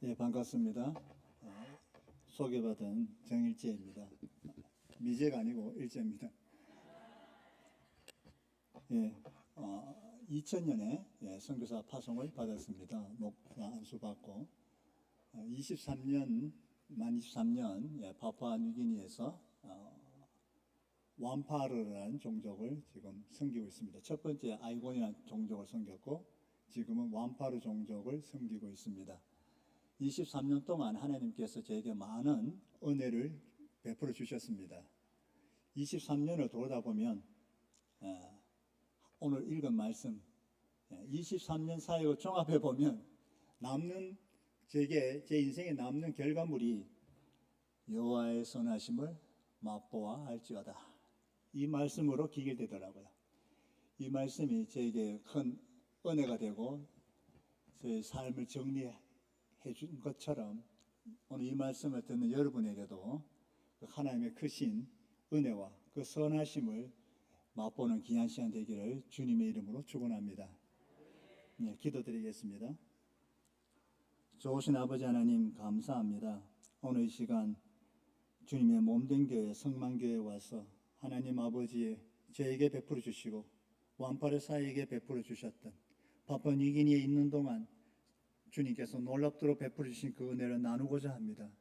예, 반갑습니다. 소개받은 정일재입니다. 미재가 아니고 일재입니다. 예, 2000년에 선교사 파송을 받았습니다. 목사 안수받고 만 23년 파푸아뉴기니에서 완파르라는 종족을 지금 섬기고 있습니다. 첫 번째 아이곤이라는 종족을 섬겼고 지금은 완파르 종족을 섬기고 있습니다. 23년 동안 하나님께서 저에게 많은 은혜를 베풀어 주셨습니다. 23년을 돌아다 보면 오늘 읽은 말씀 23년 사역을 종합해 보면 남는 제 인생에 남는 결과물이 여호와의 선하심을 맛보아 알지어다. 이 말씀으로 기결되더라고요. 이 말씀이 저에게 큰 은혜가 되고 제 삶을 정리해 준 것처럼 오늘 이 말씀을 듣는 여러분에게도 하나님의 크신 은혜와 그 선하심을 맛보는 귀한 시간 되기를 주님의 이름으로 축원합니다. 네, 기도드리겠습니다. 좋으신 아버지 하나님 감사합니다. 오늘 이 시간 주님의 몸된 교회 성만교회에 와서 하나님 아버지의 저에게 베풀어 주시고 완파르 사에게 베풀어 주셨던 파푸아뉴기니에 있는 동안 주님께서 놀랍도록 베풀어 주신 그 은혜를 나누고자 합니다.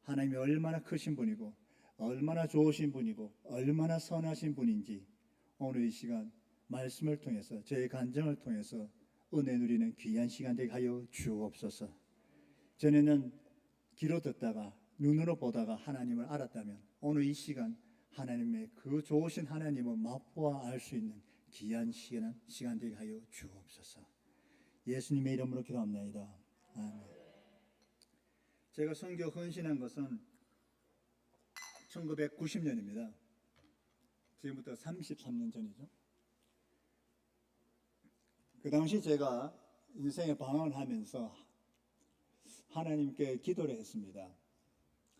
하나님이 얼마나 크신 분이고 얼마나 좋으신 분이고 얼마나 선하신 분인지 오늘 이 시간 말씀을 통해서 저의 간증을 통해서 은혜 누리는 귀한 시간 되게 하여 주옵소서. 전에는 귀로 듣다가 눈으로 보다가 하나님을 알았다면 오늘 이 시간 하나님의 그 좋으신 하나님을 맛보아 알 수 있는 귀한 시간 되게 하여 주옵소서. 예수님의 이름으로 기도합니다. 아멘. 제가 선교 헌신한 것은 1990년입니다. 지금부터 33년 전이죠. 그 당시 제가 인생의 방황을 하면서 하나님께 기도를 했습니다.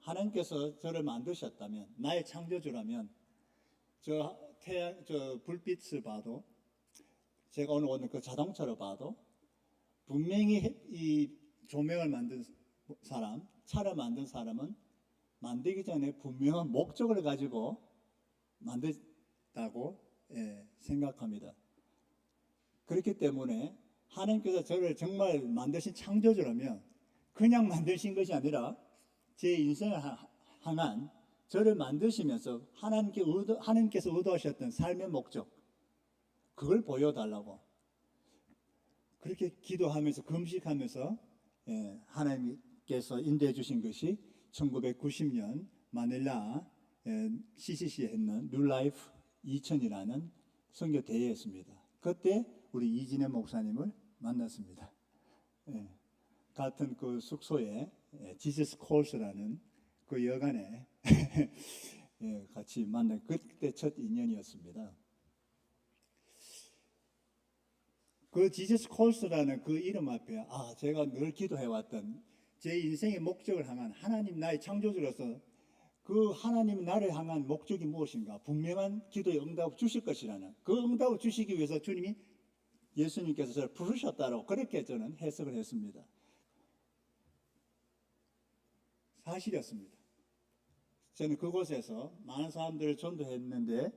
하나님께서 저를 만드셨다면, 나의 창조주라면 저 불빛을 봐도, 제가 오늘 그 자동차를 봐도 분명히 이 조명을 만든 사람, 차를 만든 사람은 만들기 전에 분명한 목적을 가지고 만들다고 생각합니다. 그렇기 때문에 하나님께서 저를 정말 만드신 창조주라면 그냥 만드신 것이 아니라 제 인생을 향한 저를 만드시면서 하나님께서 의도하셨던 삶의 목적, 그걸 보여달라고 그렇게 기도하면서 금식하면서 하나님께서 인도해 주신 것이 1990년 마닐라 CCC에 했는 뉴라이프 2000이라는 선교 대회였습니다. 그때 우리 이진애 목사님을 만났습니다. 같은 그 숙소에 지저스 콜스라는 그 여관에 같이 만난 그때 첫 인연이었습니다. 그 지저스 콜스라는 그 이름 앞에 제가 늘 기도해왔던 제 인생의 목적을 향한 하나님 나의 창조주로서 그 하나님 나를 향한 목적이 무엇인가 분명한 기도의 응답을 주실 것이라는 그 응답을 주시기 위해서 주님이 예수님께서 저를 부르셨다고 그렇게 저는 해석을 했습니다. 사실이었습니다. 저는 그곳에서 많은 사람들을 전도했는데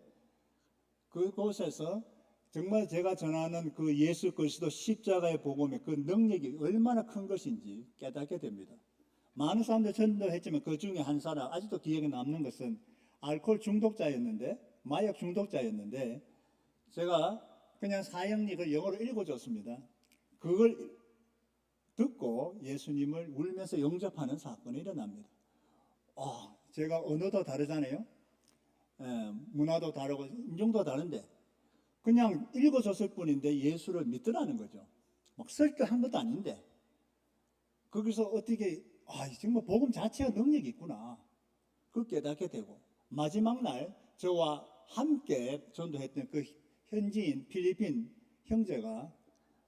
그곳에서 정말 제가 전하는 그 예수 그리스도 십자가의 복음의 그 능력이 얼마나 큰 것인지 깨닫게 됩니다. 많은 사람들 전도했지만 그 중에 한 사람 아직도 기억에 남는 것은 알코올 중독자였는데 마약 중독자였는데 제가 그냥 사형리를 영어로 읽어줬습니다. 그걸 듣고 예수님을 울면서 영접하는 사건이 일어납니다. 제가 언어도 다르잖아요. 문화도 다르고 인종도 다른데 그냥 읽어줬을 뿐인데 예수를 믿더라는 거죠. 막 설교한 것도 아닌데 거기서 어떻게 정말 복음 자체가 능력이 있구나 그걸 깨닫게 되고 마지막 날 저와 함께 전도했던 그 현지인 필리핀 형제가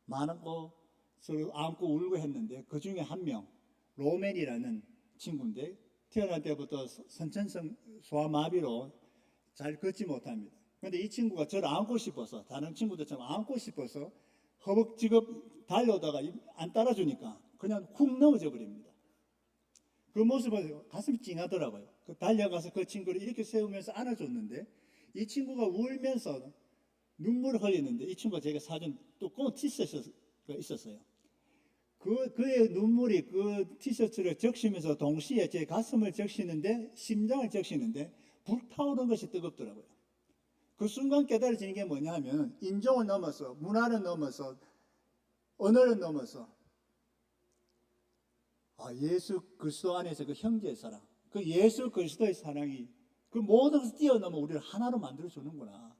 많고 서로 안고 울고 했는데 그 중에 한 명 로맨이라는 친구인데 태어날 때부터 선천성 소아마비로 잘 걷지 못합니다. 그런데 이 친구가 저를 안고 싶어서 다른 친구들처럼 안고 싶어서 허벅지겁 달려오다가 안 따라주니까 그냥 훅 넘어져 버립니다. 그 모습을 가슴이 찡하더라고요. 달려가서 그 친구를 이렇게 세우면서 안아줬는데 이 친구가 울면서 눈물을 흘리는데 이 친구가 제가 사준 두꺼운 티셔츠가 있었어요. 그의 눈물이 그 티셔츠를 적시면서 동시에 제 가슴을 적시는데 심장을 적시는데 불타오르는 것이 뜨겁더라고요. 그 순간 깨달아지는 게 뭐냐 하면 인종을 넘어서 문화를 넘어서 언어를 넘어서 예수 그리스도 안에서 그 형제의 사랑, 그 예수 그리스도의 사랑이 그 모든 것을 뛰어넘어 우리를 하나로 만들어주는구나.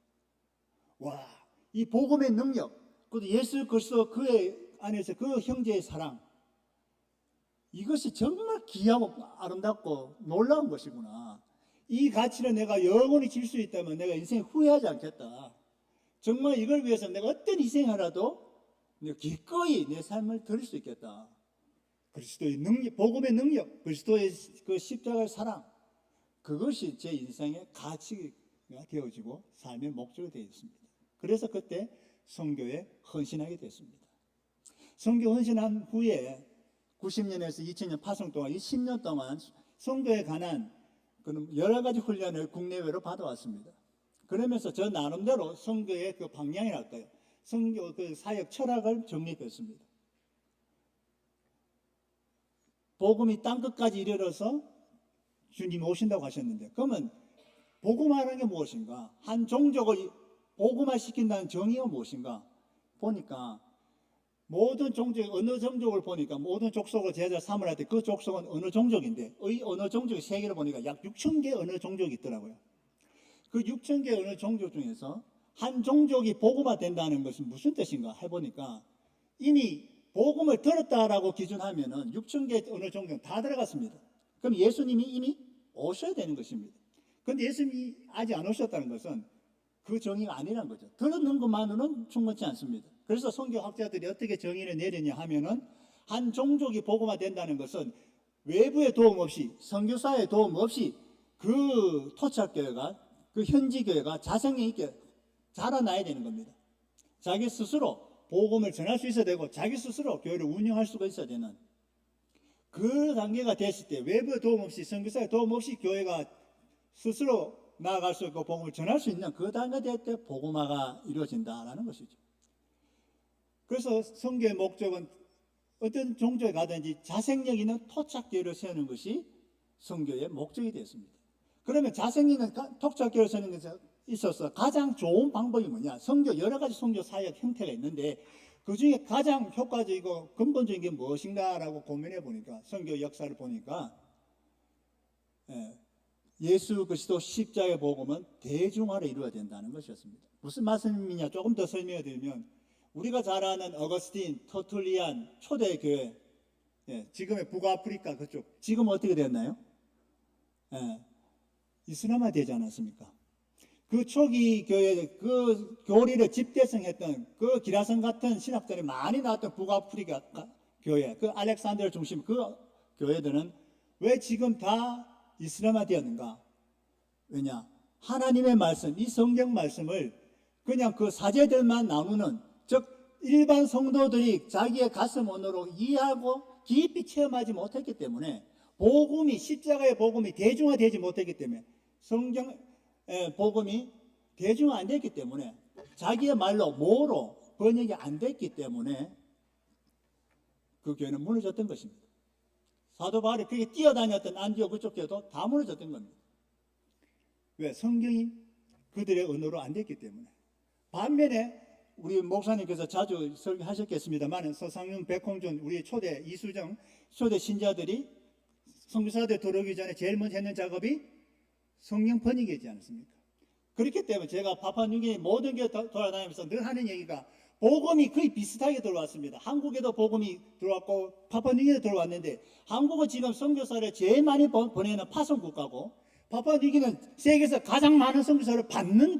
와, 이 복음의 능력, 그리고 예수 그리스도 그의 안에서 그 형제의 사랑, 이것이 정말 귀하고 아름답고 놀라운 것이구나. 이 가치를 내가 영원히 질 수 있다면 내가 인생에 후회하지 않겠다. 정말 이걸 위해서 내가 어떤 희생하라도 내가 기꺼이 내 삶을 드릴 수 있겠다. 그리스도의 능력, 복음의 능력, 그리스도의 그 십자가의 사랑, 그것이 제 인생의 가치가 되어지고 삶의 목적이 되어 있습니다. 그래서 그때 선교에 헌신하게 됐습니다. 선교 헌신한 후에 90년에서 2000년 파송 동안 이 10년 동안 선교에 관한 여러 가지 훈련을 국내외로 받아왔습니다. 그러면서 저 나름대로 선교의 그 방향이랄까요, 선교 그 사역 철학을 정립했습니다. 복음이 땅끝까지 이르러서 주님 오신다고 하셨는데, 그러면 복음화라는 게 무엇인가? 한 종족을 복음화 시킨다는 정의가 무엇인가? 보니까 모든 종족, 어느 종족을 보니까 모든 족속을 제자 삼으라 할 때 그 족속은 어느 종족인데, 이 어느 종족의 세계를 보니까 약 6,000개 어느 종족이 있더라고요. 그 6,000개 어느 종족 중에서 한 종족이 복음화 된다는 것은 무슨 뜻인가 해보니까 이미 복음을 들었다라고 기준하면은 6,000개 어느 종족은 다 들어갔습니다. 그럼 예수님이 이미 오셔야 되는 것입니다. 그런데 예수님이 아직 안 오셨다는 것은 그 정의가 아니란 거죠. 들었는 것만으로는 충분치 않습니다. 그래서 선교학자들이 어떻게 정의를 내리냐 하면은 한 종족이 복음화 된다는 것은 외부의 도움 없이, 선교사의 도움 없이 그 토착교회가, 그 현지교회가 자생력 있게 자라나야 되는 겁니다. 자기 스스로 복음을 전할 수 있어야 되고 자기 스스로 교회를 운영할 수가 있어야 되는 그 단계가 됐을 때, 외부의 도움 없이, 선교사의 도움 없이 교회가 스스로 나아갈 수 있고 복음을 전할 수 있는 그 단계가 될 때 복음화가 이루어진다라는 것이죠. 그래서 선교의 목적은 어떤 종족에 가든지 자생력 있는 토착교회를 세우는 것이 선교의 목적이 되었습니다. 그러면 자생력 있는 토착교회를 세우는 것에 있어서 가장 좋은 방법이 뭐냐? 선교, 여러 가지 선교 사역 형태가 있는데 그 중에 가장 효과적이고 근본적인 게 무엇인가라고 고민해 보니까, 선교 역사를 보니까 예수 그리스도 십자가의 복음은 대중화를 이루어야 된다는 것이었습니다. 무슨 말씀이냐 조금 더 설명해 드리면, 우리가 잘 아는 어거스틴, 터툴리안 초대 교회, 지금의 북아프리카 그쪽, 지금 어떻게 됐나요? 이슬람화 되지 않았습니까? 그 초기 교회, 그 교리를 집대성했던 그 기라성 같은 신학들이 많이 나왔던 북아프리카 교회, 그 알렉산드를 중심 그 교회들은 왜 지금 다 이슬람화 되었는가? 왜냐? 하나님의 말씀, 이 성경 말씀을 그냥 그 사제들만 나누는, 즉 일반 성도들이 자기의 가슴 언어로 이해하고 깊이 체험하지 못했기 때문에, 복음이, 십자가의 복음이 대중화되지 못했기 때문에, 성경 복음이 대중화 안 됐기 때문에, 자기의 말로 뭐로 번역이 안 됐기 때문에 그 교회는 무너졌던 것입니다. 사도 바울이 그게 뛰어다녔던 안디옥 그쪽 교회도 다 무너졌던 겁니다. 왜? 성경이 그들의 언어로 안 됐기 때문에. 반면에 우리 목사님께서 자주 설교하셨겠습니다만, 서상윤, 백홍준, 우리 초대 이수정 초대 신자들이 선교사들 들어오기 전에 제일 먼저 했는 작업이 성경 번역이지 않습니까? 그렇기 때문에 제가 파푸아뉴기니 모든 게 돌아다니면서 늘 하는 얘기가, 복음이 거의 비슷하게 들어왔습니다. 한국에도 복음이 들어왔고 파푸아뉴기니도 들어왔는데, 한국은 지금 선교사를 제일 많이 보내는 파송 국가고, 파푸아뉴기니는 세계에서 가장 많은 선교사를 받는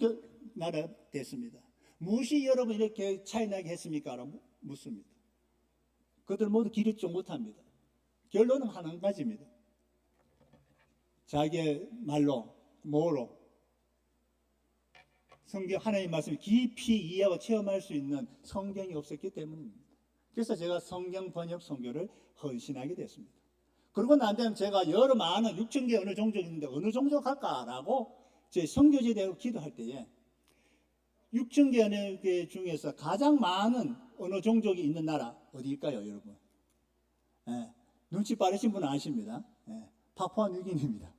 나라 됐습니다. 무엇이 여러분 이렇게 차이나게 했습니까? 라고 묻습니다. 그들 모두 길을 좀 못합니다. 결론은 한 가지입니다. 자기의 말로, 뭐로 성경 하나님 말씀을 깊이 이해하고 체험할 수 있는 성경이 없었기 때문입니다. 그래서 제가 성경 번역 선교를 헌신하게 됐습니다. 그러고 난 다음에 제가 여러 많은 6천 개 어느 종족이 있는데 어느 종족 할까라고 제 선교지에 대해 기도할 때에 6천 개 어느 개 중에서 가장 많은 언어 종족이 있는 나라 어디일까요, 여러분? 예, 눈치 빠르신 분은 아십니다. 예, 파푸아 뉴기니입니다.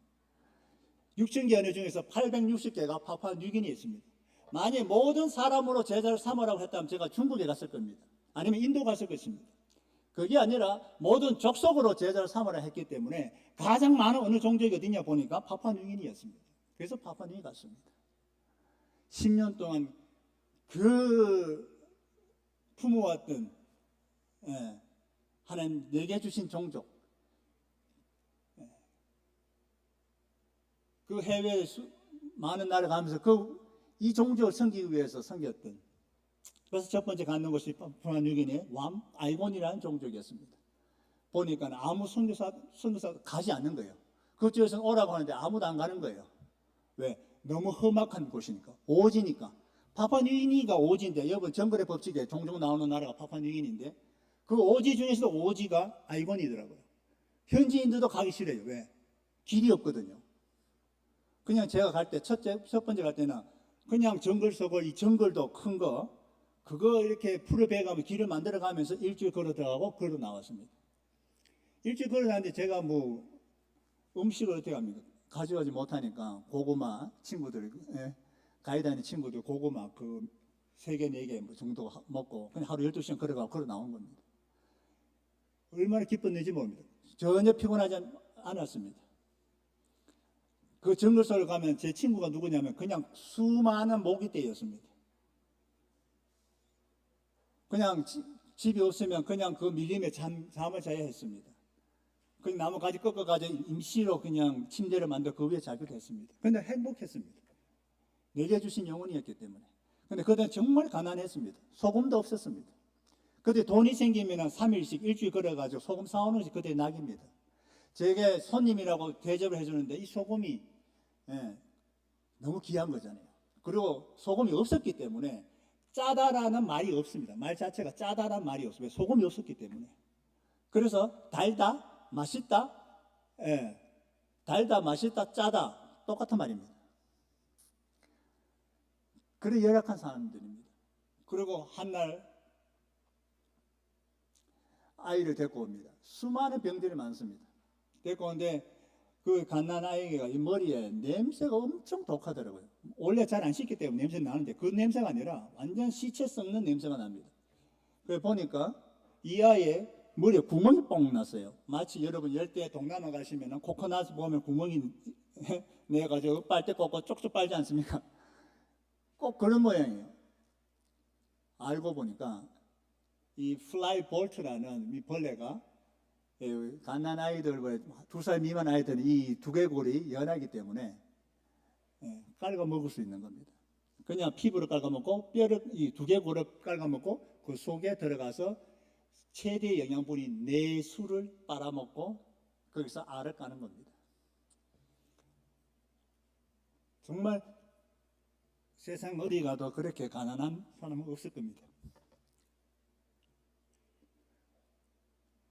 6천 개 언어 중에서 860개가 파푸아 뉴기니에 있습니다. 만약 모든 사람으로 제자를 삼으라고 했다면 제가 중국에 갔을 겁니다. 아니면 인도 갔을 것입니다. 그게 아니라 모든 족속으로 제자를 삼으라 했기 때문에 가장 많은 어느 종족이 어디냐 보니까 파푸아 뉴기니였습니다. 그래서 파푸아 뉴기니 갔습니다. 10년 동안 그 품어왔던 하나님 내게 주신 종족, 그 해외 많은 나라 가면서 이 종족을 섬기기 위해서 섬겼던, 그래서 첫 번째 갖는 것이 파푸아 뉴기니의 왬 아이곤이라는 종족이었습니다. 보니까 아무 선교사 가지 않는 거예요. 그쪽에서는 오라고 하는데 아무도 안 가는 거예요. 왜? 너무 험악한 곳이니까, 오지니까. 파푸아 뉴기니가 오지인데, 여러분 정글의 법칙에 종종 나오는 나라가 파푸아 뉴기니인데, 그 오지 중에서도 오지가 아이곤이더라고요. 현지인들도 가기 싫어요. 왜? 길이 없거든요. 그냥 제가 갈 때 첫 번째 갈 때는 그냥 정글 서고, 이 정글도 큰 거 그거 이렇게 풀을 베가면 길을 만들어 가면서 일주일 걸어 들어가고 걸어 나왔습니다. 일주일 걸어 나왔는데 제가 뭐 음식을 어떻게 합니까? 가져가지 못하니까 고구마 친구들, 가이드 친구들 고구마 그 3개, 4개 뭐 정도 먹고 그냥 하루 12시간 걸어가고 걸어 나온 겁니다. 얼마나 기뻤는지 모릅니다. 전혀 피곤하지 않았습니다. 그 정글 속을 가면 제 친구가 누구냐면 그냥 수많은 모기떼였습니다. 그냥 집이 없으면 그냥 그 밀림에 잠을 자야 했습니다. 그냥 나무가지 꺾어가지고 임시로 그냥 침대를 만들어 그 위에 자기도 했습니다. 근데 행복했습니다. 내게 주신 영혼이었기 때문에. 근데 그때는 정말 가난했습니다. 소금도 없었습니다. 그때 돈이 생기면 3일씩 일주일 걸어가지고 소금 사오는 것이 그때 낙입니다. 제게 손님이라고 대접을 해주는데 이 소금이 너무 귀한 거잖아요. 그리고 소금이 없었기 때문에 짜다라는 말이 없습니다. 말 자체가 짜다라는 말이 없습니다. 소금이 없었기 때문에. 그래서 달다, 맛있다, 달다, 맛있다, 짜다 똑같은 말입니다. 그래 열악한 사람들입니다. 그리고 한날 아이를 데리고 옵니다. 수많은 병들이 많습니다. 데리고 오는데 그 갓난 아이가 이 머리에 냄새가 엄청 독하더라고요. 원래 잘 안 씻기 때문에 냄새 나는데 그 냄새가 아니라 완전 시체 썩는 냄새가 납니다. 그래 보니까 이 아이의 머리에 구멍이 뻥 났어요. 마치 여러분 열대 동남아 가시면 코코넛 보면 구멍이 내가지고 빨대 꽂고 쪽쪽 빨지 않습니까? 꼭 그런 모양이에요. 알고 보니까 이 플라이 볼트라는 이 벌레가 갓난 아이들, 2살 미만 아이들은 이 두개골이 연하기 때문에 깔아 먹을 수 있는 겁니다. 그냥 피부를 깔아 먹고 뼈를 이 두개골을 깔아 먹고 그 속에 들어가서 최대 영양분인 내수를 빨아먹고 거기서 알을 까는 겁니다. 정말 세상 어디 가도 그렇게 가난한 사람은 없을 겁니다.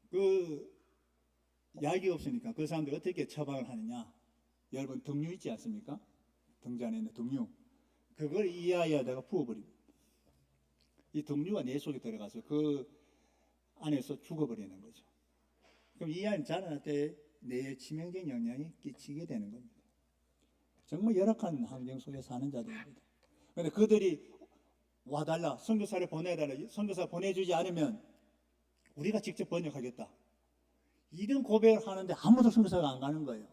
그 약이 없으니까 그 사람들이 어떻게 처방을 하느냐? 여러분 등류 있지 않습니까? 등잔에 있는 등류. 그걸 이 아이에다가 부어버립니다. 이 등류가 내 속에 들어가서 그 안에서 죽어버리는 거죠. 그럼 이 아이는 자라날 때 뇌에 치명적인 영향이 끼치게 되는 겁니다. 정말 열악한 환경 속에 사는 자들입니다. 그런데 그들이 와달라, 선교사를 보내달라, 선교사 보내주지 않으면 우리가 직접 번역하겠다. 이런 고백을 하는데 아무도 선교사가 안 가는 거예요.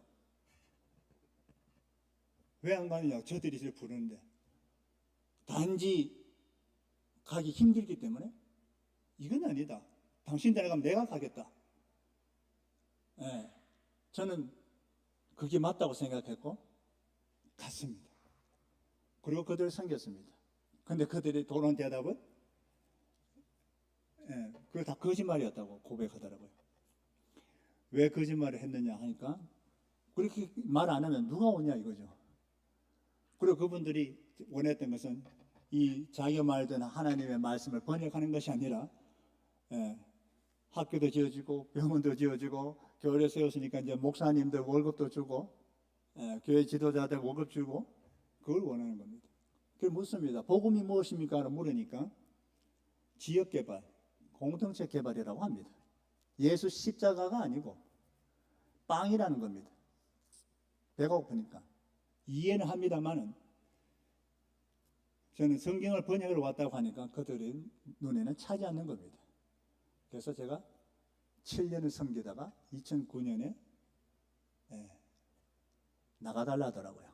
왜 안 가느냐? 저들이 저를 부르는데 단지 가기 힘들기 때문에? 이건 아니다. 당신들 가면 내가 가겠다. 저는 그게 맞다고 생각했고 갔습니다. 그리고 그들을 섬겼습니다. 근데 그들이 돌아온 대답은 그거 다 거짓말이었다고 고백하더라고요. 왜 거짓말을 했느냐 하니까 그렇게 말 안 하면 누가 오냐 이거죠. 그리고 그분들이 원했던 것은 이 자기가 말든 하나님의 말씀을 번역하는 것이 아니라 예, 학교도 지어지고 병원도 지어지고 교회 세웠으니까 이제 목사님들 월급도 주고 예, 교회 지도자들 월급 주고 그걸 원하는 겁니다. 그게 묻습니다. 복음이 무엇입니까? 물으니까 지역개발, 공동체 개발이라고 합니다. 예수 십자가가 아니고 빵이라는 겁니다. 배가 고프니까. 이해는 합니다만은 저는 성경을 번역을 왔다고 하니까 그들의 눈에는 차지 않는 겁니다. 그래서 제가 7년을 섬기다가 2009년에 나가달라 하더라고요.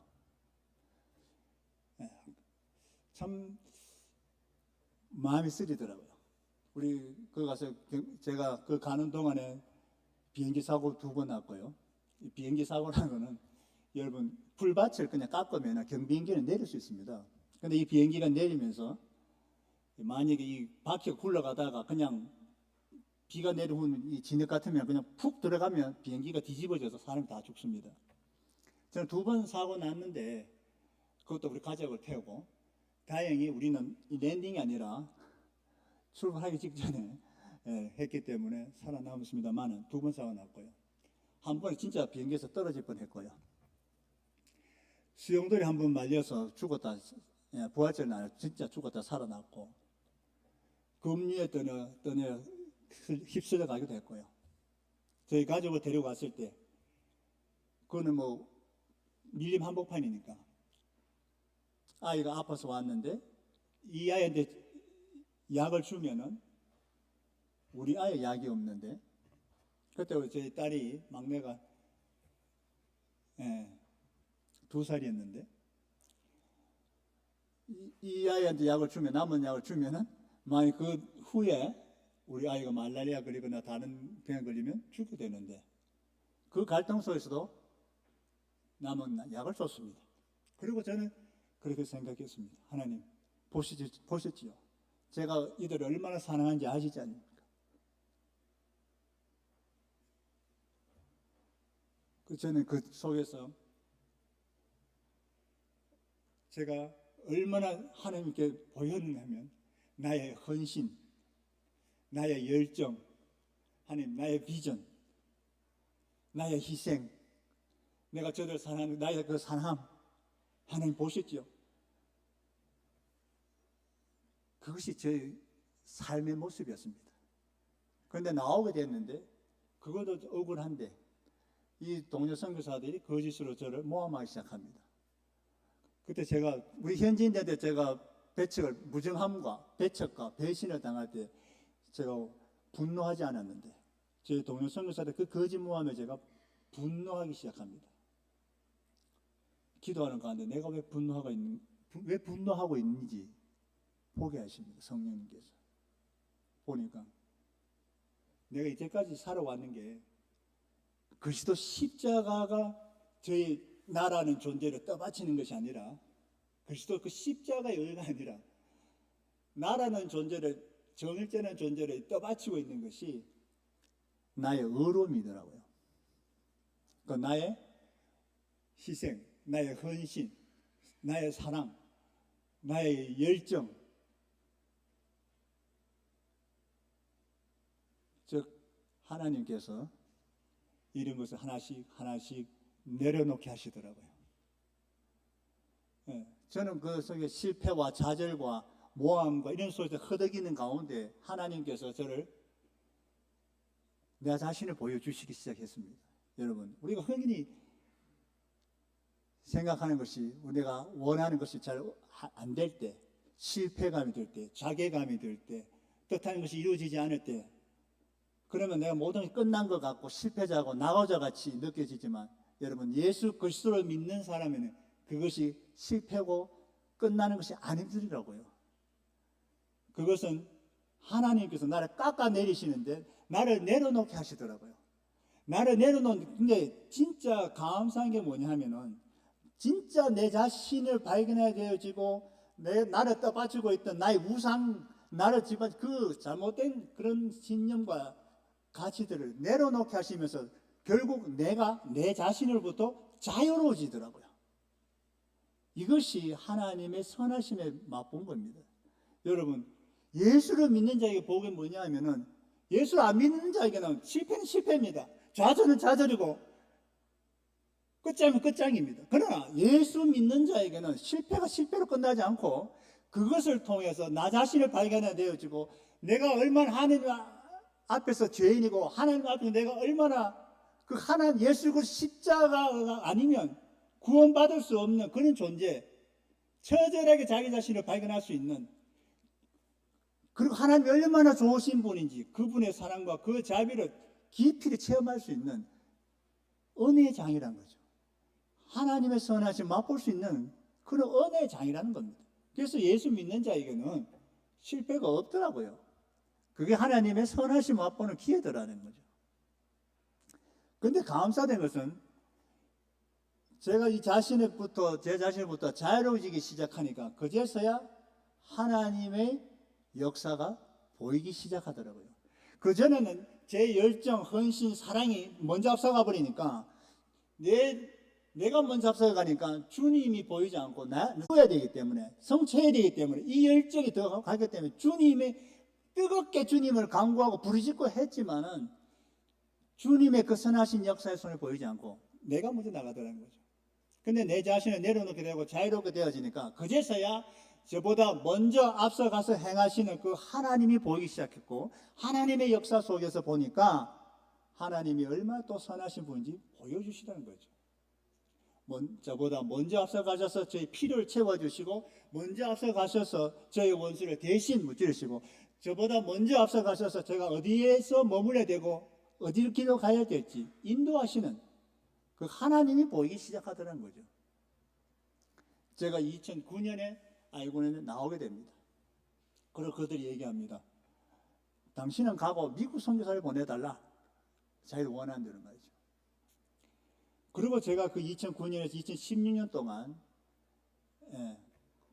참 마음이 쓰리더라고요. 우리 그 가서 제가 그 가는 동안에 비행기 사고 2번 났고요. 이 비행기 사고라는 거는 여러분 풀밭을 그냥 깎으면 경비행기는 내릴 수 있습니다. 근데 이 비행기가 내리면서 만약에 이 바퀴가 굴러가다가 그냥 비가 내리면 이 진흙 같으면 그냥 푹 들어가면 비행기가 뒤집어져서 사람이 다 죽습니다. 저는 2번 사고 났는데 그것도 우리 가족을 태우고 다행히 우리는 랜딩이 아니라 출발하기 직전에 했기 때문에 살아남았습니다만은 2번 사고 났고요. 한 번에 진짜 비행기에서 떨어질 뻔했고요. 수영돌이 한 번 말려서 죽었다, 부활절 날 진짜 죽었다 살아났고 급류에 떠내 휩쓸려 가기도 했고요. 저희 가족을 데려갔을 때 그거는 뭐 밀림 한복판이니까 아이가 아파서 왔는데 이 아이한테 약을 주면은 우리 아이 약이 없는데 그때 저희 딸이 막내가 2살이었는데 이 아이한테 약을 주면 남은 약을 주면은 만약 그 후에 우리 아이가 말라리아 걸리거나 다른 병에 걸리면 죽게 되는데 그 갈등 속에서도 남은 약을 줬습니다. 그리고 저는 그렇게 생각했습니다. 하나님 보셨지요? 제가 이들을 얼마나 사랑하는지 아시지 않습니까? 저는 그 속에서 제가 얼마나 하나님께 보였냐면 나의 헌신, 나의 열정, 하나님 나의 비전, 나의 희생, 내가 저들 사랑하는 나의 그 사랑 하나님 보셨죠? 그것이 제 삶의 모습이었습니다. 그런데 나오게 됐는데 그것도 억울한데 이 동료 선교사들이 거짓으로 저를 모함하기 시작합니다. 그때 제가 우리 현지인들한테 제가 배척을 무정함과 배척과 배신을 당할 때 제가 분노하지 않았는데 제 동료 선교사들 그 거짓 모함에 제가 분노하기 시작합니다. 기도하는 가운데 내가 왜 분노하고 있는지 보게 하십니다. 성령님께서 보니까 내가 이때까지 살아왔는 게 그리스도 십자가가 저희 나라는 존재를 떠받치는 것이 아니라 그리스도 그 십자가의 의가 아니라 나라는 존재를 정일제는 존재를 떠받치고 있는 것이 나의 의로움이더라고요. 그 나의 희생, 나의 헌신, 나의 사랑, 나의 열정, 즉 하나님께서 이런 것을 하나씩 하나씩 내려놓게 하시더라고요. 저는 그 속에 실패와 좌절과 모함과 이런 속에서 허덕이는 가운데 하나님께서 저를 내 자신을 보여주시기 시작했습니다. 여러분, 우리가 흔히 생각하는 것이 우리가 원하는 것이 잘 안 될 때, 실패감이 들 때, 자괴감이 들 때, 뜻하는 것이 이루어지지 않을 때, 그러면 내가 모든 게 끝난 것 같고 실패자고 나고자 같이 느껴지지만 여러분 예수 그리스도를 믿는 사람에는 그것이 실패고 끝나는 것이 아니더라고요. 그것은 하나님께서 나를 깎아내리시는데 나를 내려놓게 하시더라고요. 나를 내려놓는 근데 진짜 감사한 게 뭐냐 하면은 진짜 내 자신을 발견해야 되어지고 나를 떠받치고 있던 나의 우상 나를 집어 그 잘못된 그런 신념과 가치들을 내려놓게 하시면서 결국 내가 내 자신으로부터 자유로워지더라고요. 이것이 하나님의 선하심에 맛본 겁니다. 여러분 예수를 믿는 자에게 복이 뭐냐 하면은 예수 안 믿는 자에게는 실패는 실패입니다. 좌절은 좌절이고 끝장은 끝장입니다. 그러나 예수 믿는 자에게는 실패가 실패로 끝나지 않고 그것을 통해서 나 자신을 발견해야 되어지고 내가 얼마나 하나님 앞에서 죄인이고 하나님 앞에서 내가 얼마나 그 하나님 예수 그 십자가가 아니면 구원받을 수 없는 그런 존재, 처절하게 자기 자신을 발견할 수 있는, 그리고 하나님이 얼마나 좋으신 분인지 그분의 사랑과 그 자비를 깊이 체험할 수 있는 은혜의 장이라는 거죠. 하나님의 선하심 맛볼 수 있는 그런 은혜의 장이라는 겁니다. 그래서 예수 믿는 자에게는 실패가 없더라고요. 그게 하나님의 선하심 맛보는 기회더라는 거죠. 그런데 감사된 것은 제가 제 자신부터 자유로워지기 시작하니까 그제서야 하나님의 역사가 보이기 시작하더라고요. 그전에는 제 열정, 헌신, 사랑이 먼저 앞서가 버리니까 내가 먼저 앞서가니까 주님이 보이지 않고 나야 되기 때문에, 성취해야 되기 때문에, 이 열정이 더 가기 때문에 주님이 뜨겁게 주님을 간구하고 부르짖고 했지만은 주님의 그 선하신 역사의 손을 보이지 않고 내가 먼저 나가더라는 거죠. 근데 내 자신을 내려놓게 되고 자유롭게 되어지니까 그제서야 저보다 먼저 앞서가서 행하시는 그 하나님이 보이기 시작했고, 하나님의 역사 속에서 보니까 하나님이 얼마나 또 선하신 분인지 보여주시다는 거죠. 저보다 먼저 앞서가셔서 저희 필요를 채워주시고, 먼저 앞서가셔서 저희 원수를 대신 무찌르시고, 저보다 먼저 앞서가셔서 제가 어디에서 머물러야 되고 어디를 길로 가야 될지 인도하시는 그 하나님이 보이기 시작하더라는 거죠. 제가 2009년에 아이고는 나오게 됩니다. 그리고 그들이 얘기합니다. 당신은 가고 미국 선교사를 보내달라. 자기를 원하는 대로 말이죠. 그리고 제가 그 2009년에서 2016년 동안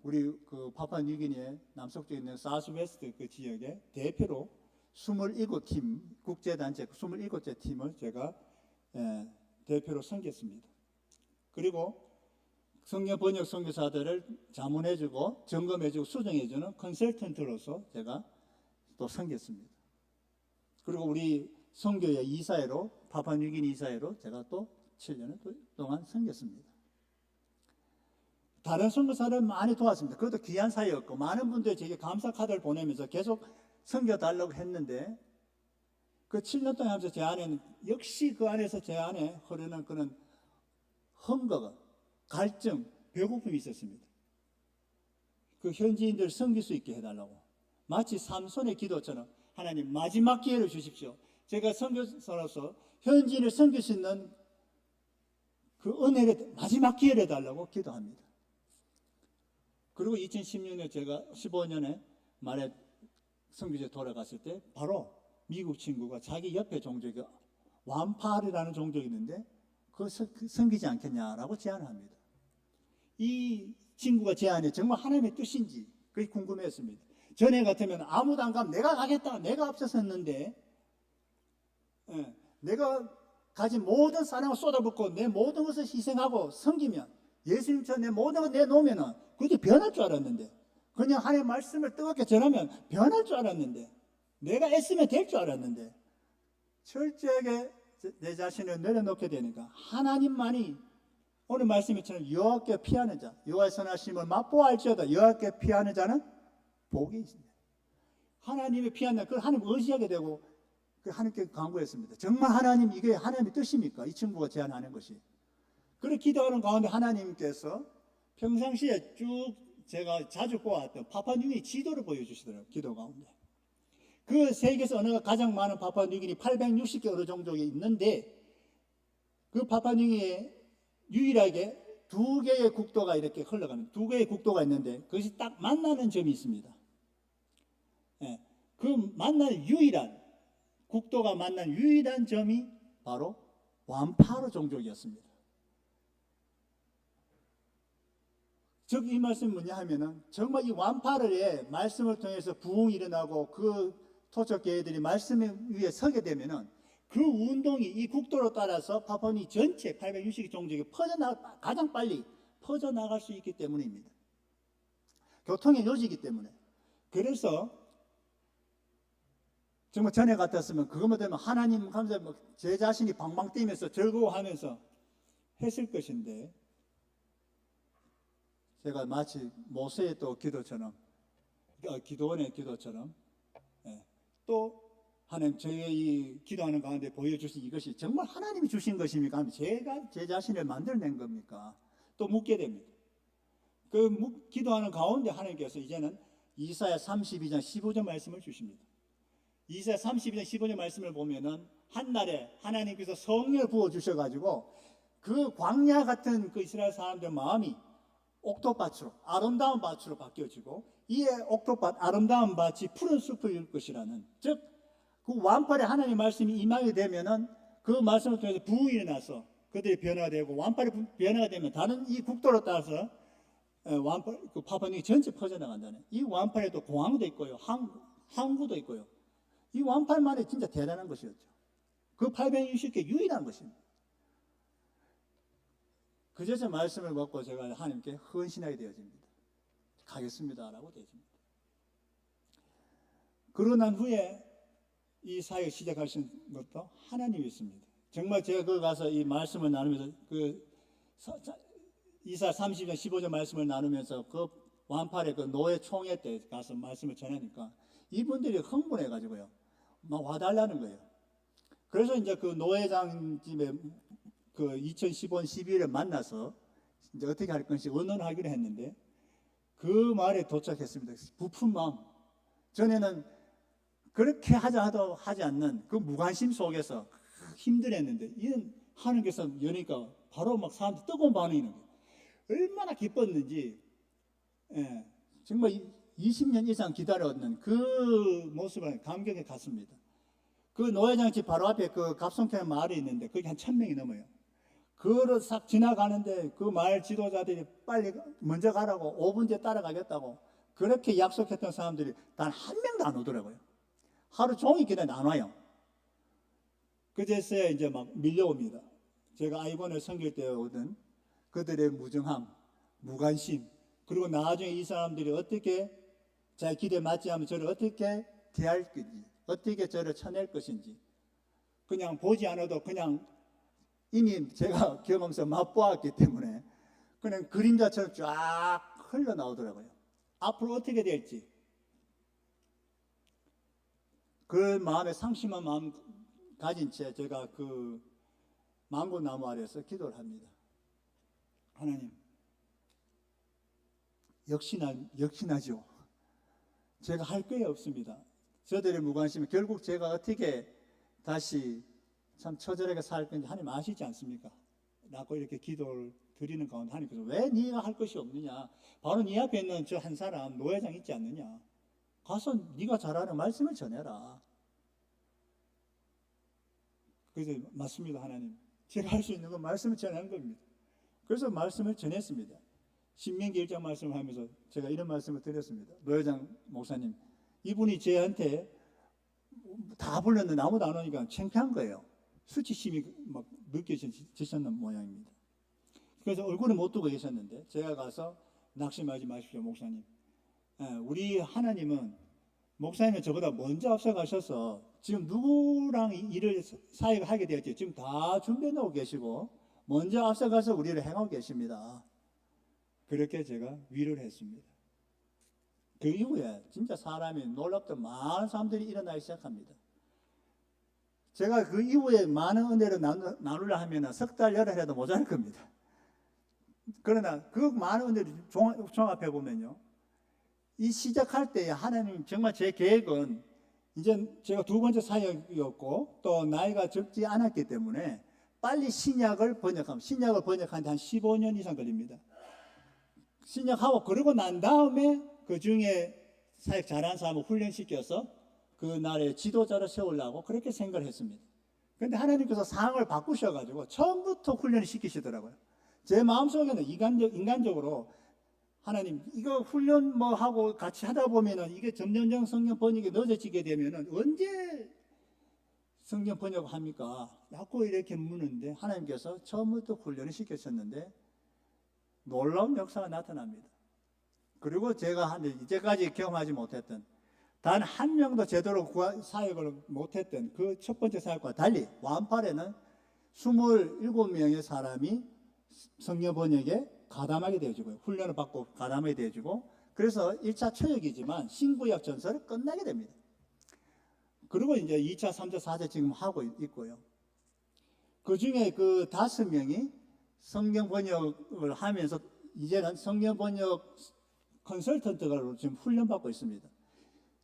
우리 그 파푸아뉴기니의 남서쪽에 있는 사우스웨스트 그 지역에 대표로 27팀 국제단체 27째 팀을 제가 대표로 섬겼습니다. 그리고 성경 번역 선교사들을 자문해주고 점검해주고 수정해주는 컨설턴트로서 제가 또 섬겼습니다. 그리고 우리 선교의 이사회로 파푸아뉴기니 이사회로 제가 또 7년 동안 섬겼습니다. 다른 선교사를 많이 도왔습니다. 그것도 귀한 사이였고 많은 분들이 제게 감사 카드를 보내면서 계속 섬겨달라고 했는데 그 7년 동안 하면서 제 안에는 역시 그 안에서 제 안에 흐르는 그런 헝거가 갈증, 배고픔이 있었습니다. 그 현지인들 섬길 수 있게 해달라고 마치 삼손의 기도처럼 하나님 마지막 기회를 주십시오. 제가 선교사로서 현지인을 섬길 수 있는 그 은혜를 마지막 기회를 해달라고 기도합니다. 그리고 2016년 제가 15년에 말에 선교지에 돌아갔을 때 바로 미국 친구가 자기 옆에 종족이 완파르라는 종족이 있는데 그거 섬기지 않겠냐라고 제안을 합니다. 이 친구가 제안에 정말 하나님의 뜻인지 그게 궁금했습니다. 전에 같으면 아무도 안 가면 내가 가겠다. 내가 앞서섰는데 내가 가진 모든 사랑을 쏟아붓고 내 모든 것을 희생하고 섬기면 예수님처럼 내 모든 걸 내놓으면 그게 변할 줄 알았는데 그냥 하나님의 말씀을 뜨겁게 전하면 변할 줄 알았는데 내가 애쓰면 될 줄 알았는데 철저하게 내 자신을 내려놓게 되니까 하나님만이 오늘 말씀처럼 여호와께 피하는 자, 여호와의 선하심을 맛보아할지어다 여호와께 피하는 자는 복이 있습니다. 하나님의 피하는 자, 그걸 하나님 의지하게 되고 그 하나님께 간구했습니다. 정말 하나님 이게 하나님의 뜻입니까? 이 친구가 제안하는 것이. 그렇게 기도하는 가운데 하나님께서 평상시에 쭉 제가 자주 보았던 파푸아뉴기니 지도를 보여주시더라고요. 기도 가운데. 그 세계에서 언어가 가장 많은 파푸아뉴기니 860개 언어 종족이 있는데 그 파푸아뉴기니에 유일하게 두 개의 국도가 이렇게 흘러가는 두 개의 국도가 있는데 그것이 딱 만나는 점이 있습니다. 그 만나는 유일한 국도가 만난 유일한 점이 바로 완파르 종족이었습니다. 즉 이 말씀이 뭐냐 하면은 정말 이 완파르의 말씀을 통해서 부흥이 일어나고 그 토착계들이 말씀 위에 서게 되면은 그 운동이 이 국도로 따라서 파푸아뉴기니 전체 860개 종족이 가장 빨리 퍼져나갈 수 있기 때문입니다. 교통의 요지이기 때문에. 그래서 정말 전에 같았으면 그것만 되면 하나님 하면서 제 자신이 방방 뛰면서 즐거워하면서 했을 것인데, 제가 마치 모세의 또 기도처럼, 기도원의 기도처럼, 또 하나님 저의 이 기도하는 가운데 보여주신 이것이 정말 하나님이 주신 것입니까? 아니면 제가 제 자신을 만들어낸 겁니까? 또 묻게 됩니다. 그 기도하는 가운데 하나님께서 이제는 이사야 32장 15절 말씀을 주십니다. 이사야 32장 15절 말씀을 보면은 한날에 하나님께서 성령을 부어 주셔가지고 그 광야 같은 그 이스라엘 사람들 마음이 옥토밭으로, 아름다운 밭으로 바뀌어지고, 이에 옥토밭 아름다운 밭이 푸른 숲일 것이라는, 즉 그 완팔에 하나님의 말씀이 임하게 되면은 그 말씀을 통해서 부흥이 일어나서 그들이 변화가 되고, 완팔이 변화가 되면 다른 이 국도로 따라서 완팔, 그 파파뉴기 전체 퍼져나간다는, 이 완팔에도 공항도 있고요, 항구도 있고요. 이 완팔만이 진짜 대단한 것이었죠. 그 860개 유일한 것입니다. 그제서 말씀을 먹고 제가 하나님께 헌신하게 되어집니다. 가겠습니다라고 되어집니다. 그러고 난 후에 이 사역을 시작하신 것도 하나님이었습니다. 정말 제가 거기 가서 이 말씀을 나누면서 그 이사 30장 15절 말씀을 나누면서 그 완팔의 그 노예 총회 때 가서 말씀을 전하니까 이분들이 흥분해가지고요, 막 와달라는 거예요. 그래서 이제 그 노회장 집에 그 2015년 12월에 만나서 이제 어떻게 할 건지 의논하기로 했는데, 그 말에 도착했습니다. 부푼 마음. 전에는 그렇게 하자 하도 하지 않는 그 무관심 속에서 힘들었는데, 이는 하나님께서 여니까 바로 막 사람들 뜨거운 반응이 있는 거예요. 얼마나 기뻤는지, 정말 20년 이상 기다렸는 그 모습을 감격에 갔습니다. 그 노회장 집 바로 앞에 그 갑송편 마을이 있는데 거기 한 1000명이 넘어요. 그걸 싹 지나가는데 그 마을 지도자들이 빨리 먼저 가라고 5분 뒤에 따라가겠다고 그렇게 약속했던 사람들이 단 한 명도 안 오더라고요. 하루 종일 기다리는데 안 와요. 그제서야 이제 막 밀려옵니다. 제가 아이본을 섬길 때 오던 그들의 무정함, 무관심, 그리고 나중에 이 사람들이 어떻게 자기 기대에 맞지 않으면 저를 어떻게 대할 건지, 어떻게 저를 쳐낼 것인지, 그냥 보지 않아도 그냥 이미 제가 경험에서 맛보았기 때문에 그냥 그림자처럼 쫙 흘러나오더라고요. 앞으로 어떻게 될지. 그 마음에 상심한 마음 가진 채 제가 그 망고나무 아래에서 기도를 합니다. 하나님, 역시나죠. 제가 할 게 없습니다. 저들의 무관심이 결국 제가 어떻게 다시 참 처절하게 살 건지 하나님 아시지 않습니까? 라고 이렇게 기도를 드리는 가운데 하나님께서 왜 네가 할 것이 없느냐? 바로 네 앞에 있는 저 한 사람 노회장 있지 않느냐? 가서 네가 잘하는 말씀을 전해라. 그래서 맞습니다, 하나님. 제가 할 수 있는 건 말씀을 전하는 겁니다. 그래서 말씀을 전했습니다. 신명기 1장 말씀을 하면서 제가 이런 말씀을 드렸습니다. 노회장 목사님, 이분이 저한테 다 불렀는데 아무도 안 오니까 창피한 거예요. 수치심이 막 느껴지셨는 모양입니다. 그래서 얼굴을 못 두고 계셨는데 제가 가서 낙심하지 마십시오, 목사님. 우리 하나님은 목사님은 저보다 먼저 앞서가셔서 지금 누구랑 일을 사역을 하게 되었지 지금 다 준비해 놓고 계시고 먼저 앞서가서 우리를 행하고 계십니다. 그렇게 제가 위로를 했습니다. 그 이후에 진짜 사람이 놀랍던 많은 사람들이 일어나기 시작합니다. 제가 그 이후에 많은 은혜를 나누려 하면 석 달, 열흘 해도 모자랄 겁니다. 그러나 그 많은 은혜를 종합해 보면요, 이 시작할 때 하나님 정말 제 계획은 이제 제가 두 번째 사역이었고 또 나이가 적지 않았기 때문에 빨리 신약을 번역하는데 한 15년 이상 걸립니다. 신약하고 그러고 난 다음에 그 중에 사역 잘하는 사람을 훈련시켜서 그 나라의 지도자로 세우려고 그렇게 생각을 했습니다. 그런데 하나님께서 상황을 바꾸셔가지고 처음부터 훈련을 시키시더라고요. 제 마음속에는 인간적으로 하나님 이거 훈련 뭐 하고 같이 하다 보면은 이게 점점점 성경 번역이 늦어지게 되면은 언제 성경 번역을 합니까? 자꾸 이렇게 묻는데 하나님께서 처음부터 훈련을 시키셨는데 놀라운 역사가 나타납니다. 그리고 제가 이제까지 경험하지 못했던 단 한 명도 제대로 사역을 못했던 그 첫 번째 사역과 달리 완팔에는 27명의 사람이 성경 번역에 가담하게 되어지고요. 훈련을 받고 가담하게 되어지고, 그래서 1차 초역이지만 신구약 전설을 끝나게 됩니다. 그리고 이제 2차, 3차, 4차 지금 하고 있고요. 그 중에 그 5명이 성경 번역을 하면서 이제는 성경 번역 컨설턴트로 지금 훈련받고 있습니다.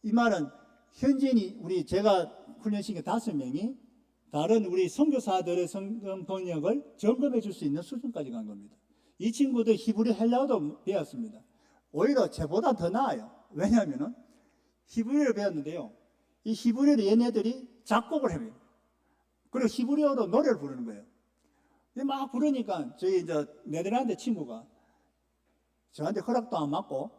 이 말은 현지인이 제가 훈련시킨 5명이 다른 우리 선교사들의 성경 번역을 점검해 줄 수 있는 수준까지 간 겁니다. 이 친구들 히브리 헬라어도 배웠습니다. 오히려 저보다 더 나아요. 왜냐하면 히브리어를 배웠는데요. 이 히브리어로 얘네들이 작곡을 해요. 그리고 히브리어로 노래를 부르는 거예요. 막 부르니까 저희 이제 네덜란드 친구가 저한테 허락도 안 받고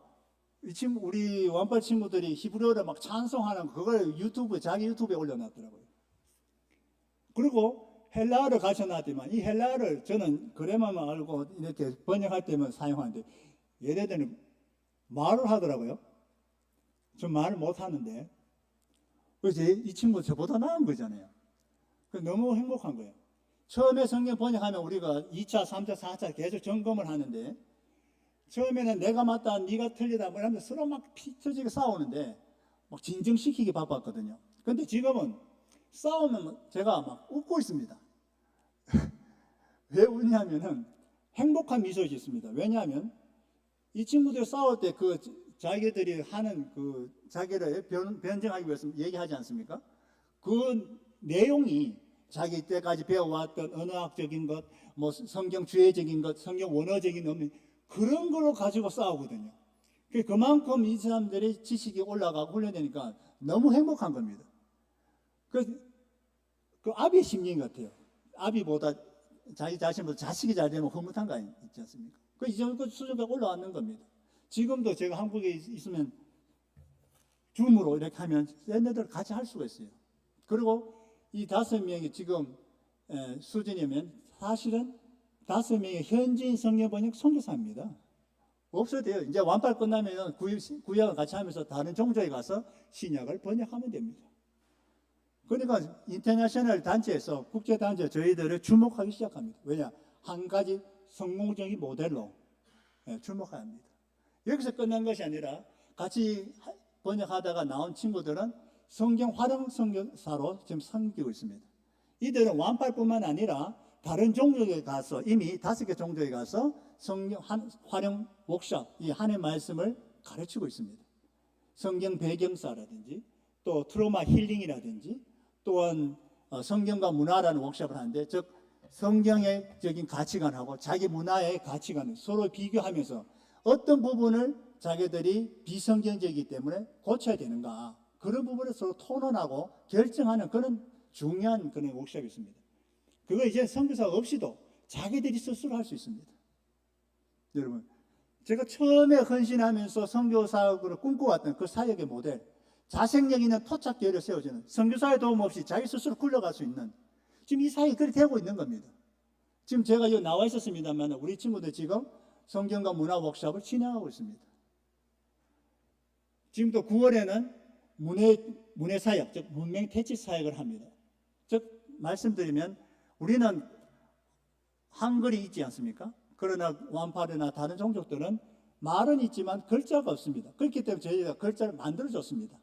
이 친구, 우리 완팔 친구들이 히브리어를 막 찬송하는 그걸 자기 유튜브에 올려놨더라고요. 그리고 헬라어를 가르쳐 놨더만 이 헬라어를 저는 그래만 알고 이렇게 번역할 때만 사용하는데 얘네들은 말을 하더라고요. 저 말을 못 하는데. 그래서 이 친구 저보다 나은 거잖아요. 너무 행복한 거예요. 처음에 성경 번역하면 우리가 2차, 3차, 4차 계속 점검을 하는데 처음에는 내가 맞다, 네가 틀리다 뭐 하면서 서로 막 피 터지게 싸우는데 막 진정시키기 바빴거든요. 근데 지금은 싸우면 제가 막 웃고 있습니다. 왜 웃냐면은 행복한 미소 짓습니다. 왜냐하면 이 친구들 싸울 때 그 자기들이 하는 그 자기를 변증하기 위해서 얘기하지 않습니까? 그 내용이 자기 때까지 배워왔던 언어학적인 것, 뭐 성경 주해적인 것, 성경 원어적인 의미 그런 걸로 가지고 싸우거든요. 그만큼 이 사람들이 지식이 올라가고 훈련되니까 너무 행복한 겁니다. 그 아비의 심리인 것 같아요. 아비보다 자기 자신보다 자식이 잘 되면 흐뭇한 거 있지 않습니까? 이 정도 수준에 올라왔는 겁니다. 지금도 제가 한국에 있으면 줌으로 이렇게 하면 얘네들 같이 할 수가 있어요. 그리고 이 5명이 지금 수준이면 사실은 5명의 현지인 성경 번역 선교사입니다. 없어도 돼요. 이제 완팔 끝나면 구약을 같이 하면서 다른 종족에 가서 신약을 번역하면 됩니다. 그러니까 인터내셔널 단체에서 국제단체 저희들을 주목하기 시작합니다. 왜냐? 한 가지 성공적인 모델로 주목해야 합니다. 여기서 끝난 것이 아니라 같이 번역하다가 나온 친구들은 성경 활용 선교사로 지금 섬기고 있습니다. 이들은 완팔뿐만 아니라 다른 종족에 가서 이미 5개 종족에 가서 성경 활용 워크숍, 이 한의 말씀을 가르치고 있습니다. 성경 배경사라든지 또 트로마 힐링이라든지 또한 성경과 문화라는 워크숍을 하는데 즉 성경적인 가치관하고 자기 문화의 가치관을 서로 비교하면서 어떤 부분을 자기들이 비성경적이기 때문에 고쳐야 되는가 그런 부분을 서로 토론하고 결정하는 그런 중요한 그런 워크숍이 있습니다. 그거 이제 선교사 없이도 자기들이 스스로 할 수 있습니다. 여러분, 제가 처음에 헌신하면서 선교사역을 꿈꿔왔던 그 사역의 모델, 자생력 있는 토착교회를 세워주는 선교사의 도움 없이 자기 스스로 굴러갈 수 있는 지금 이 사역이 그렇게 되고 있는 겁니다. 지금 제가 여기 나와 있었습니다만 우리 친구들 지금 성경과 문화 워크숍을 진행하고 있습니다. 지금 또 9월에는 문해 사역, 즉 문명 퇴치 사역을 합니다. 즉 말씀드리면 우리는 한글이 있지 않습니까? 그러나 완팔이나 다른 종족들은 말은 있지만 글자가 없습니다. 그렇기 때문에 저희가 글자를 만들어줬습니다.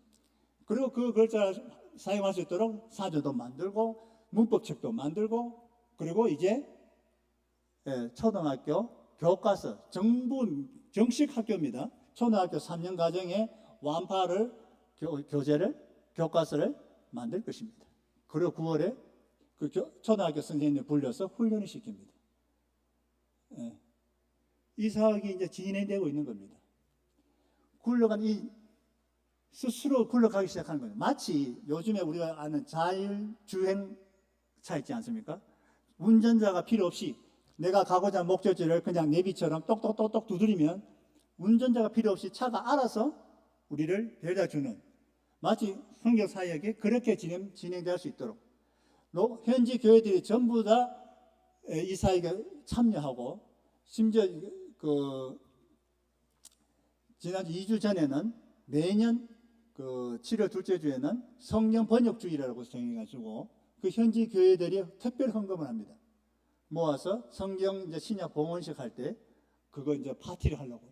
그리고 그 글자를 사용할 수 있도록 사전도 만들고 문법책도 만들고 그리고 이제 초등학교 교과서 정식 학교입니다. 초등학교 3년 과정에 완팔을 교과서를 만들 것입니다. 그리고 9월에 그 초등학교 선생님을 불려서 훈련을 시킵니다. 이 사역이 이제 진행되고 있는 겁니다. 스스로 굴러가기 시작하는 거예요. 마치 요즘에 우리가 아는 자율주행차 있지 않습니까? 운전자가 필요 없이 내가 가고자 하는 목적지를 그냥 내비처럼 똑똑똑똑 두드리면 운전자가 필요 없이 차가 알아서 우리를 데려다주는 마치 선교 사역이 그렇게 진행될 수 있도록 현지 교회들이 전부 다 이 사역에 참여하고 심지어 지난주 2주 전에는 매년 그 7월 둘째 주에는 성령 번역 주일이라고 정해가지고 그 현지 교회들이 특별 헌금을 합니다. 모아서 성경 이제 신약 봉헌식 할 때 그거 이제 파티를 하려고.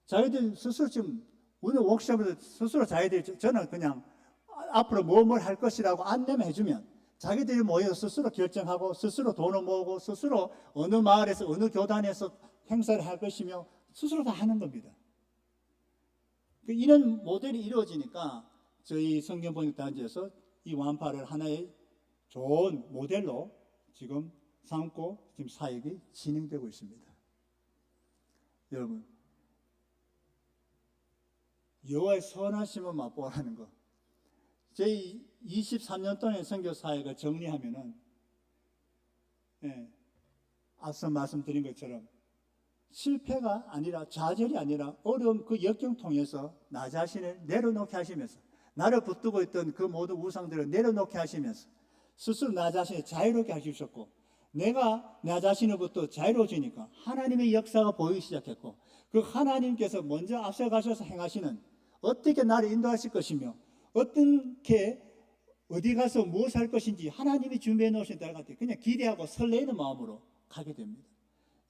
자기들 스스로 지금 오늘 워크숍에서 스스로 자기들이 저는 그냥 앞으로 뭘 할 것이라고 안내만 해주면 자기들이 모여 스스로 결정하고 스스로 돈을 모으고 스스로 어느 마을에서 어느 교단에서 행사를 할 것이며 스스로 다 하는 겁니다. 이런 모델이 이루어지니까 저희 성경번역단지에서 이 완파를 하나의 좋은 모델로 지금 삼고 지금 사역이 진행되고 있습니다. 여러분, 여호와의 선하심을 맛보라는 거. 제 23년 동안의 선교 사역을 정리하면은, 앞서 말씀드린 것처럼 실패가 아니라 좌절이 아니라 어려운 그 역경 통해서 나 자신을 내려놓게 하시면서 나를 붙들고 있던 그 모든 우상들을 내려놓게 하시면서 스스로 나 자신을 자유롭게 하셨고 내가 나 자신으로부터 자유로워지니까 하나님의 역사가 보이기 시작했고 그 하나님께서 먼저 앞서가셔서 행하시는 어떻게 나를 인도하실 것이며 어떻게 어디 가서 무엇을 할 것인지 하나님이 준비해 놓으신 날 같아요. 그냥 기대하고 설레이는 마음으로 가게 됩니다.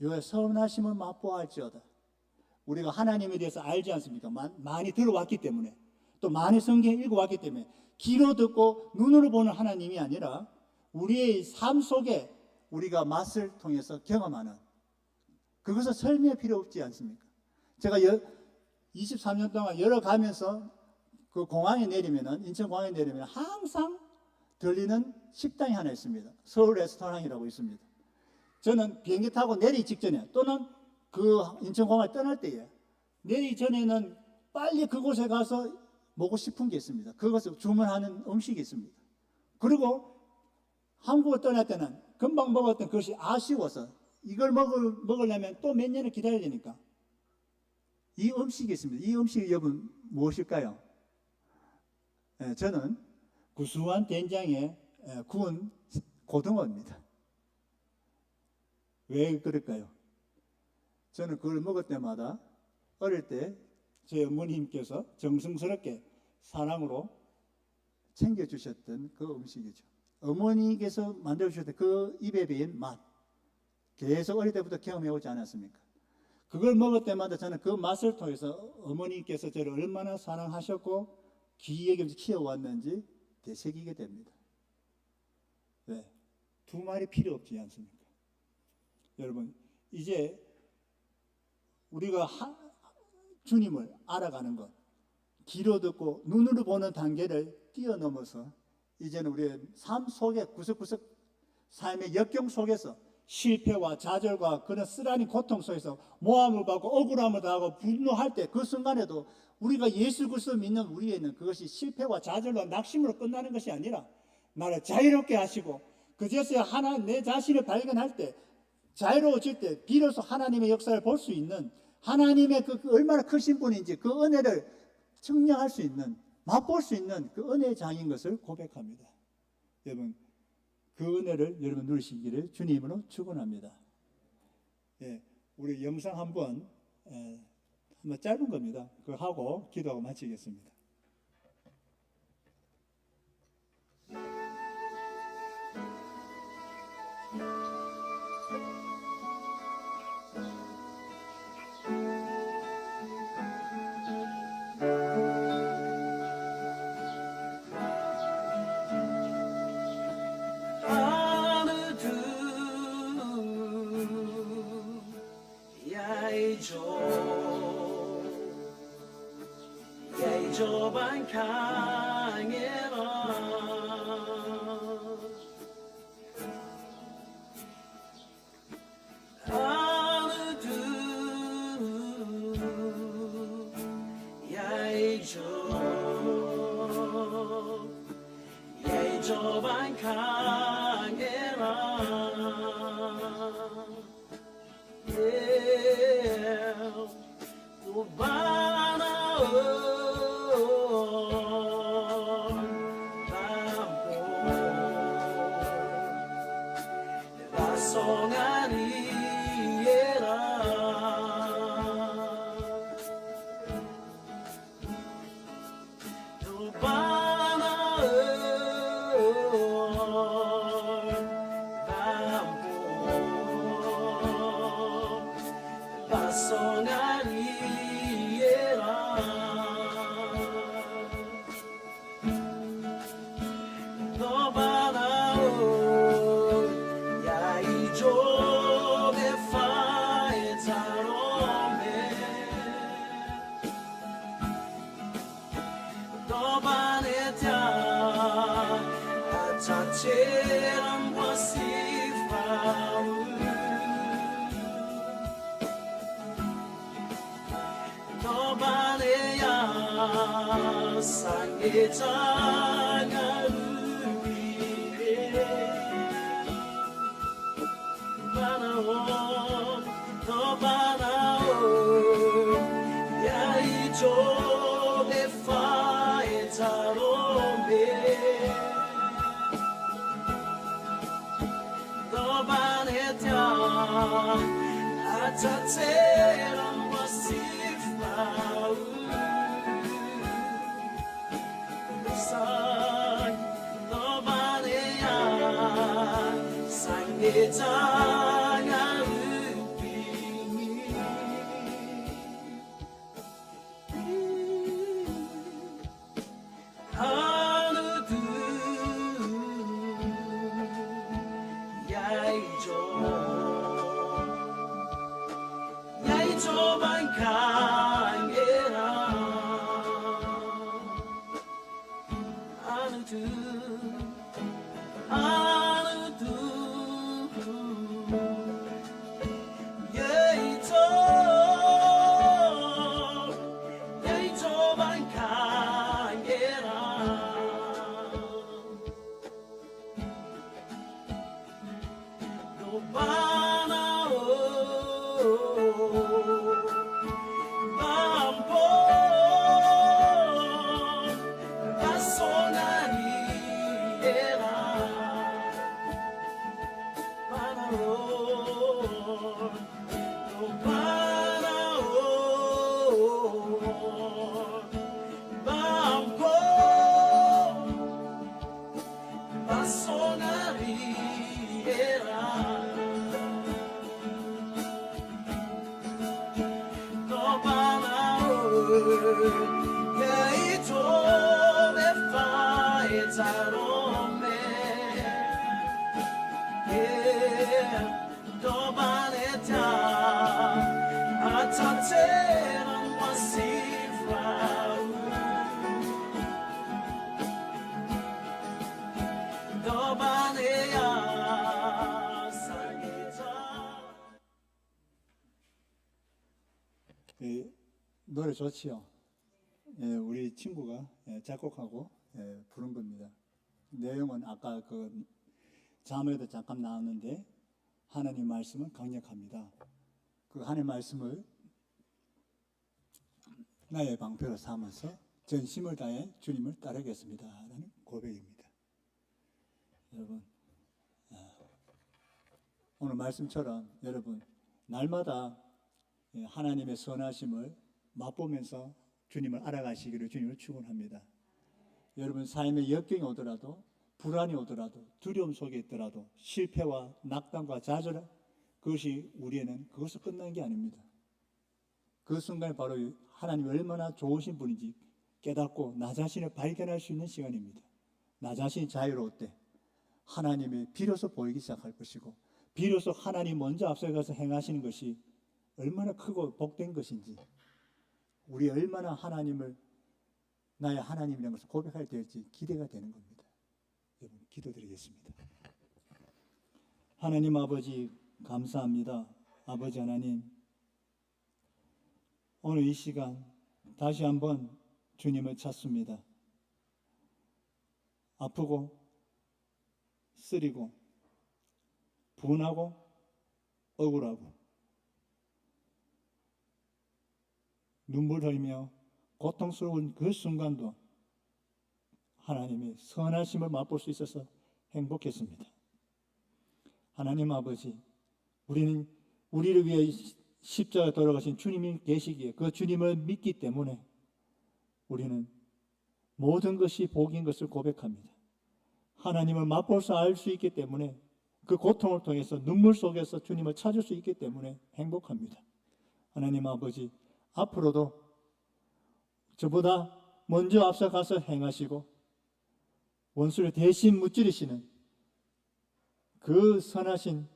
여호와의 선하심을 맛보아할지어다. 우리가 하나님에 대해서 알지 않습니까? 많이 들어왔기 때문에 또 많이 성경 읽어왔기 때문에 귀로 듣고 눈으로 보는 하나님이 아니라 우리의 삶 속에 우리가 맛을 통해서 경험하는 그것을 설명할 필요 없지 않습니까? 제가 23년 동안 열어가면서 그 공항에 내리면은 인천공항에 내리면 항상 들리는 식당이 하나 있습니다. 서울 레스토랑이라고 있습니다. 저는 비행기 타고 내리기 직전에 또는 그 인천공항을 떠날 때에 내리기 전에는 빨리 그곳에 가서 먹고 싶은 게 있습니다. 그것을 주문하는 음식이 있습니다. 그리고 한국을 떠날 때는 금방 먹었던 그것이 아쉬워서 이걸 먹으려면 또 몇 년을 기다려야 되니까 이 음식이 있습니다. 이 음식이 여러분 무엇일까요? 저는 구수한 된장에 구운 고등어입니다. 왜 그럴까요? 저는 그걸 먹을 때마다 어릴 때 제 어머님께서 정성스럽게 사랑으로 챙겨주셨던 그 음식이죠. 어머니께서 만들어주셨던 그 입에 배인 맛 계속 어릴 때부터 경험해오지 않았습니까? 그걸 먹을 때마다 저는 그 맛을 통해서 어머니께서 저를 얼마나 사랑하셨고 귀히 여기면서 키워왔는지 되새기게 됩니다. 왜? 두 말이 필요 없지 않습니까? 여러분, 이제 우리가 주님을 알아가는 것, 귀로 듣고 눈으로 보는 단계를 뛰어넘어서 이제는 우리의 삶 속에 구석구석 삶의 역경 속에서 실패와 좌절과 그런 쓰라린 고통 속에서 모함을 받고 억울함을 당하고 분노할 때 그 순간에도 우리가 예수 그리스도 믿는 우리에는 그것이 실패와 좌절과 낙심으로 끝나는 것이 아니라 나를 자유롭게 하시고 그제서야 내 자신을 발견할 때 자유로워질 때 비로소 하나님의 역사를 볼 수 있는 하나님의 그 얼마나 크신 분인지 그 은혜를 측량할 수 있는 맛볼 수 있는 그 은혜의 장인 것을 고백합니다. 여러분 그 은혜를 여러분 누리시기를 주님으로 축원합니다. 우리 영상 한번 짧은 겁니다. 그거 하고 기도하고 마치겠습니다. 저반 강해라 어느 두 야이조 저반 강해라 또 바나오 상의 장을 위해 바나오 더 바나오 야이 조베 파에 자로메 더 바네타 아차체랑 와시파우 상의 장을 빙이 하늘도 야이조만 강해라 하늘도 노래 좋지요. 우리 친구가 작곡하고 부른 겁니다. 내용은 아까 그 자문에도 잠깐 나왔는데 하나님 말씀은 강력합니다. 그 하나님 말씀을 나의 방패로 삼아서 전심을 다해 주님을 따르겠습니다 라는 고백입니다. 여러분, 오늘 말씀처럼 여러분 날마다 하나님의 선하심을 맛보면서 주님을 알아가시기를 주님을 축원합니다. 여러분 삶의 역경이 오더라도 불안이 오더라도 두려움 속에 있더라도 실패와 낙담과 좌절 그것이 우리에는 그것을 끝난 게 아닙니다. 그 순간에 바로 하나님이 얼마나 좋으신 분인지 깨닫고 나 자신을 발견할 수 있는 시간입니다. 나 자신이 자유로울 때 하나님이 비로소 보이기 시작할 것이고 비로소 하나님 먼저 앞서가서 행하시는 것이 얼마나 크고 복된 것인지 우리 얼마나 하나님을 나의 하나님이라는 것을 고백하게 될지 기대가 되는 겁니다. 여러분 기도드리겠습니다. 하나님 아버지 감사합니다. 아버지 하나님 오늘 이 시간 다시 한번 주님을 찾습니다. 아프고 쓰리고 분하고 억울하고 눈물 흘리며 고통스러운 그 순간도 하나님의 선하심을 맛볼 수 있어서 행복했습니다. 하나님 아버지, 우리는 우리를 위해 십자가에 돌아가신 주님이 계시기에 그 주님을 믿기 때문에 우리는 모든 것이 복인 것을 고백합니다. 하나님을 맛보서 알 수 있기 때문에, 그 고통을 통해서 눈물 속에서 주님을 찾을 수 있기 때문에 행복합니다. 하나님 아버지, 앞으로도 저보다 먼저 앞서가서 행하시고 원수를 대신 무찌르시는 그 선하신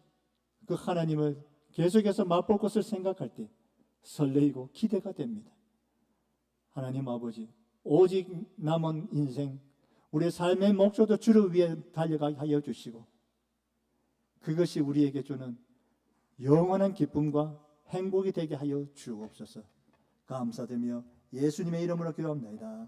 그 하나님을 계속해서 맛볼 것을 생각할 때 설레이고 기대가 됩니다. 하나님 아버지, 오직 남은 인생, 우리의 삶의 목적도 주를 위해 달려가게 하여 주시고, 그것이 우리에게 주는 영원한 기쁨과 행복이 되게 하여 주옵소서. 감사드리며 예수님의 이름으로 기도합니다.